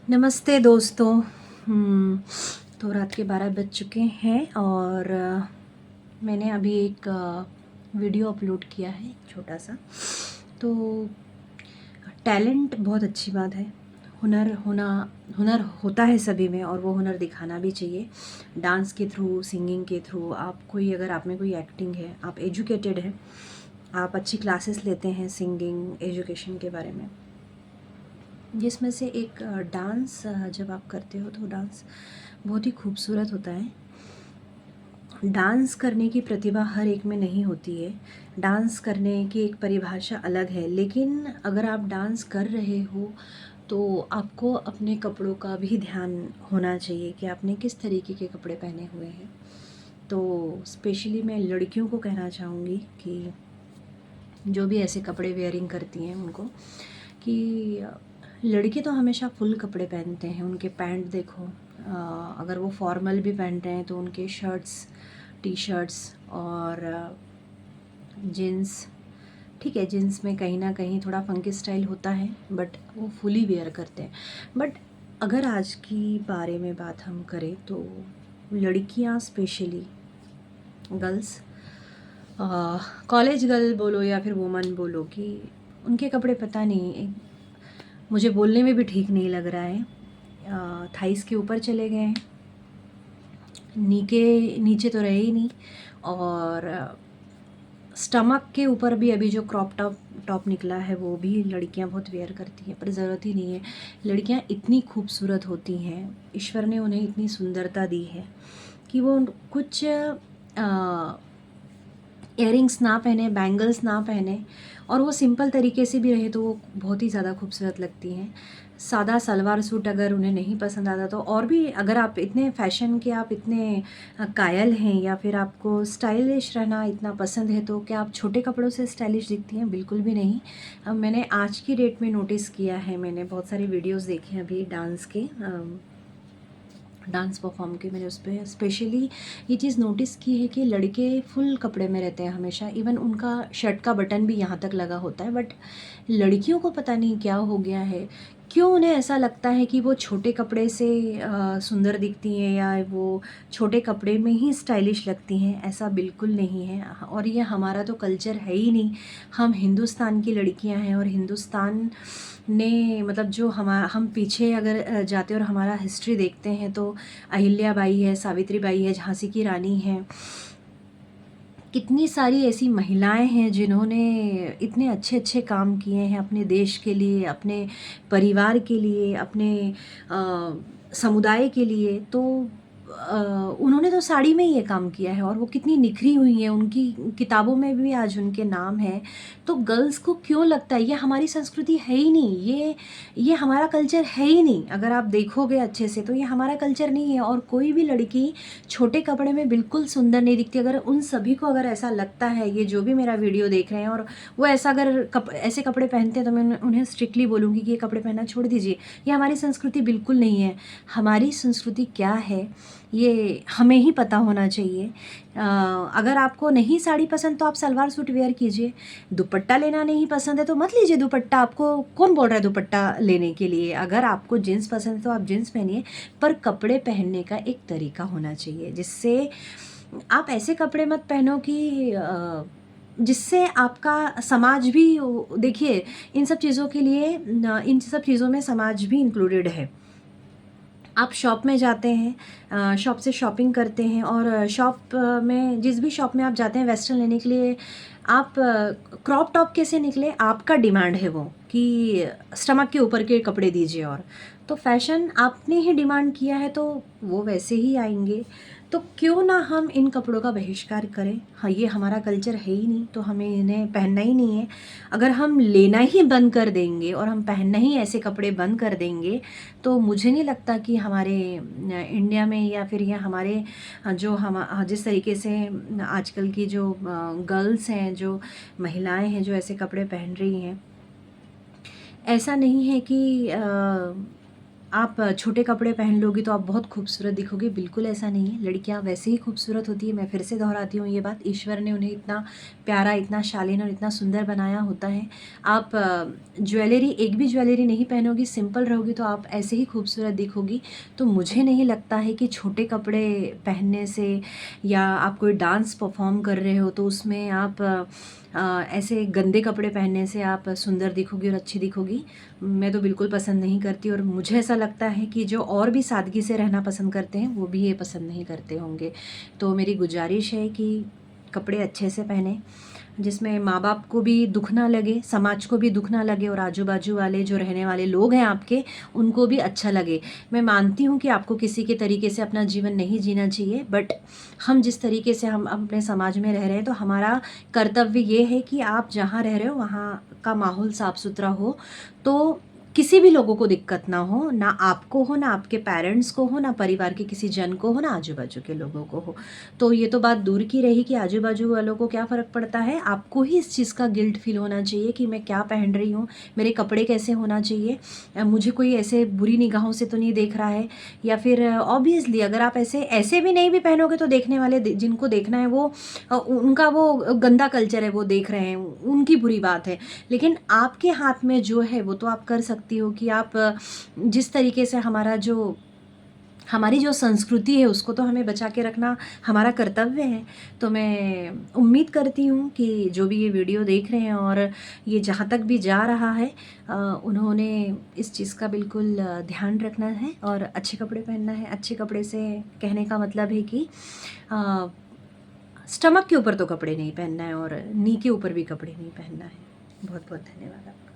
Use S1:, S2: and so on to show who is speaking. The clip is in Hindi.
S1: नमस्ते दोस्तों। तो रात के 12 बज चुके हैं और मैंने अभी एक वीडियो अपलोड किया है छोटा सा। तो टैलेंट बहुत अच्छी बात है। हुनर होता है सभी में और वो हुनर दिखाना भी चाहिए। डांस के थ्रू, सिंगिंग के थ्रू, अगर आप में कोई एक्टिंग है, आप एजुकेटेड हैं, आप अच्छी क्लासेस लेते हैं सिंगिंग एजुकेशन के बारे में, जिसमें से एक डांस जब आप करते हो तो डांस बहुत ही खूबसूरत होता है। डांस करने की प्रतिभा हर एक में नहीं होती है। डांस करने की एक परिभाषा अलग है, लेकिन अगर आप डांस कर रहे हो तो आपको अपने कपड़ों का भी ध्यान होना चाहिए कि आपने किस तरीके के कपड़े पहने हुए हैं। तो स्पेशली मैं लड़कियों को कहना चाहूँगी कि जो भी ऐसे कपड़े वेयरिंग करती हैं उनको, कि लड़के तो हमेशा फुल कपड़े पहनते हैं। उनके पैंट देखो, अगर वो फॉर्मल भी पहन रहे हैं तो उनके शर्ट्स, टी शर्ट्स और जीन्स, ठीक है, जीन्स में कहीं ना कहीं थोड़ा फंकी स्टाइल होता है, बट वो फुली वेयर करते हैं। बट अगर आज की बारे में बात हम करें तो लड़कियां, स्पेशली गर्ल्स, कॉलेज गर्ल बोलो या फिर वुमन बोलो, कि उनके कपड़े पता नहीं, मुझे बोलने में भी ठीक नहीं लग रहा है। थाइस के ऊपर चले गए हैं, नीचे तो रहे ही नहीं। और स्टमक के ऊपर भी अभी जो क्रॉप टॉप निकला है वो भी लड़कियां बहुत वेयर करती हैं, पर ज़रूरत ही नहीं है। लड़कियां इतनी खूबसूरत होती हैं, ईश्वर ने उन्हें इतनी सुंदरता दी है कि वो कुछ इयरिंग्स ना पहने, बैंगल्स ना पहने, और वो सिंपल तरीके से भी रहे तो वो बहुत ही ज़्यादा खूबसूरत लगती हैं। सादा सलवार सूट अगर उन्हें नहीं पसंद आता तो, और भी अगर आप इतने फैशन के, आप इतने कायल हैं या फिर आपको स्टाइलिश रहना इतना पसंद है, तो क्या आप छोटे कपड़ों से स्टाइलिश दिखती हैं? बिल्कुल भी नहीं। मैंने आज की डेट में नोटिस किया है, मैंने बहुत सारे वीडियोस देखे हैं अभी डांस के, डांस परफॉर्म के। मैंने उस पर स्पेशली ये चीज़ नोटिस की है कि लड़के फुल कपड़े में रहते हैं हमेशा, इवन उनका शर्ट का बटन भी यहाँ तक लगा होता है। बट लड़कियों को पता नहीं क्या हो गया है, क्यों उन्हें ऐसा लगता है कि वो छोटे कपड़े से सुंदर दिखती हैं या वो छोटे कपड़े में ही स्टाइलिश लगती हैं। ऐसा बिल्कुल नहीं है, और ये हमारा तो कल्चर है ही नहीं। हम हिंदुस्तान की लड़कियां हैं, और हिंदुस्तान ने, मतलब जो हम पीछे अगर जाते और हमारा हिस्ट्री देखते हैं तो अहिल्या बाई है, सावित्री बाई है, झांसी की रानी है, कितनी सारी ऐसी महिलाएं हैं जिन्होंने इतने अच्छे अच्छे काम किए हैं अपने देश के लिए, अपने परिवार के लिए, अपने समुदाय के लिए। तो उन्होंने तो साड़ी में ही ये काम किया है, और वो कितनी निखरी हुई हैं, उनकी किताबों में भी आज उनके नाम है। तो गर्ल्स को क्यों लगता है ये हमारी संस्कृति है ही नहीं, ये हमारा कल्चर है ही नहीं। अगर आप देखोगे अच्छे से तो ये हमारा कल्चर नहीं है, और कोई भी लड़की छोटे कपड़े में बिल्कुल सुंदर नहीं दिखती। अगर उन सभी को अगर ऐसा लगता है, ये जो भी मेरा वीडियो देख रहे हैं, और वो ऐसा अगर ऐसे कपड़े पहनते हैं, तो मैं उन्हें स्ट्रिक्टली बोलूँगी कि ये कपड़े पहनना छोड़ दीजिए। ये हमारी संस्कृति बिल्कुल नहीं है। हमारी संस्कृति क्या है ये हमें ही पता होना चाहिए। अगर आपको नहीं साड़ी पसंद तो आप सलवार सूट वेयर कीजिए। दुपट्टा लेना नहीं पसंद है तो मत लीजिए दुपट्टा। आपको कौन बोल रहा है दुपट्टा लेने के लिए? अगर आपको जीन्स पसंद है तो आप जीन्स पहनिए, पर कपड़े पहनने का एक तरीका होना चाहिए, जिससे आप ऐसे कपड़े मत पहनो कि जिससे आपका समाज भी, देखिए इन सब चीज़ों के लिए, इन सब चीज़ों में समाज भी इंक्लूडेड है। आप शॉप में जाते हैं, शॉप से शॉपिंग करते हैं, और शॉप में, जिस भी शॉप में आप जाते हैं वेस्टर्न लेने के लिए, आप क्रॉप टॉप कैसे निकले, आपका डिमांड है वो कि स्टमक के ऊपर के कपड़े दीजिए, और तो फैशन आपने ही डिमांड किया है तो वो वैसे ही आएंगे। तो क्यों ना हम इन कपड़ों का बहिष्कार करें? हाँ, ये हमारा कल्चर है ही नहीं तो हमें इन्हें पहनना ही नहीं है। अगर हम लेना ही बंद कर देंगे और हम पहनना ही ऐसे कपड़े बंद कर देंगे, तो मुझे नहीं लगता कि हमारे इंडिया में, या फिर ये हमारे जो हम जिस तरीके से आजकल की जो गर्ल्स हैं, जो महिलाएं हैं जो ऐसे कपड़े पहन रही हैं, ऐसा नहीं है कि आप छोटे कपड़े पहन लोगी तो आप बहुत खूबसूरत दिखोगे, बिल्कुल ऐसा नहीं है। लड़कियाँ वैसे ही खूबसूरत होती है, मैं फिर से दोहराती हूँ ये बात। ईश्वर ने उन्हें इतना प्यारा, इतना शालीन और इतना सुंदर बनाया होता है। आप ज्वेलरी, एक भी ज्वेलरी नहीं पहनोगी, सिंपल रहोगी तो आप ऐसे ही खूबसूरत दिखोगी। तो मुझे नहीं लगता है कि छोटे कपड़े पहनने से, या आप कोई डांस परफॉर्म कर रहे हो तो उसमें आप ऐसे गंदे कपड़े पहनने से आप सुंदर दिखोगी और अच्छी दिखोगी। मैं तो बिल्कुल पसंद नहीं करती, और मुझे ऐसा लगता है कि जो और भी सादगी से रहना पसंद करते हैं वो भी ये पसंद नहीं करते होंगे। तो मेरी गुजारिश है कि कपड़े अच्छे से पहने, जिसमें माँ बाप को भी दुख ना लगे, समाज को भी दुख ना लगे, और आजू बाजू वाले जो रहने वाले लोग हैं आपके, उनको भी अच्छा लगे। मैं मानती हूँ कि आपको किसी के तरीके से अपना जीवन नहीं जीना चाहिए, बट हम जिस तरीके से हम अपने समाज में रह रहे हैं, तो हमारा कर्तव्य ये है कि आप जहाँ रह रहे हो वहाँ का माहौल साफ़ सुथरा हो, तो किसी भी लोगों को दिक्कत ना हो, ना आपको हो, ना आपके पेरेंट्स को हो, ना परिवार के किसी जन को हो, ना आजू बाजू के लोगों को हो। तो ये तो बात दूर की रही कि आजू बाजू वालों को क्या फ़र्क पड़ता है, आपको ही इस चीज़ का गिल्ट फील होना चाहिए कि मैं क्या पहन रही हूँ, मेरे कपड़े कैसे होना चाहिए, मुझे कोई ऐसे बुरी निगाहों से तो नहीं देख रहा है। या फिर ऑब्वियसली अगर आप ऐसे ऐसे भी नहीं भी पहनोगे तो देखने वाले जिनको देखना है वो उनका वो गंदा कल्चर है, वो देख रहे हैं, उनकी बुरी बात है। लेकिन आपके हाथ में जो है वो तो आप कर सकती हो कि आप जिस तरीके से हमारी जो संस्कृति है उसको तो हमें बचा के रखना हमारा कर्तव्य है। तो मैं उम्मीद करती हूँ कि जो भी ये वीडियो देख रहे हैं और ये जहाँ तक भी जा रहा है, उन्होंने इस चीज़ का बिल्कुल ध्यान रखना है और अच्छे कपड़े पहनना है। अच्छे कपड़े से कहने का मतलब है कि स्टमक के ऊपर तो कपड़े नहीं पहनना है और नी के ऊपर भी कपड़े नहीं पहनना है। बहुत बहुत धन्यवाद आपका।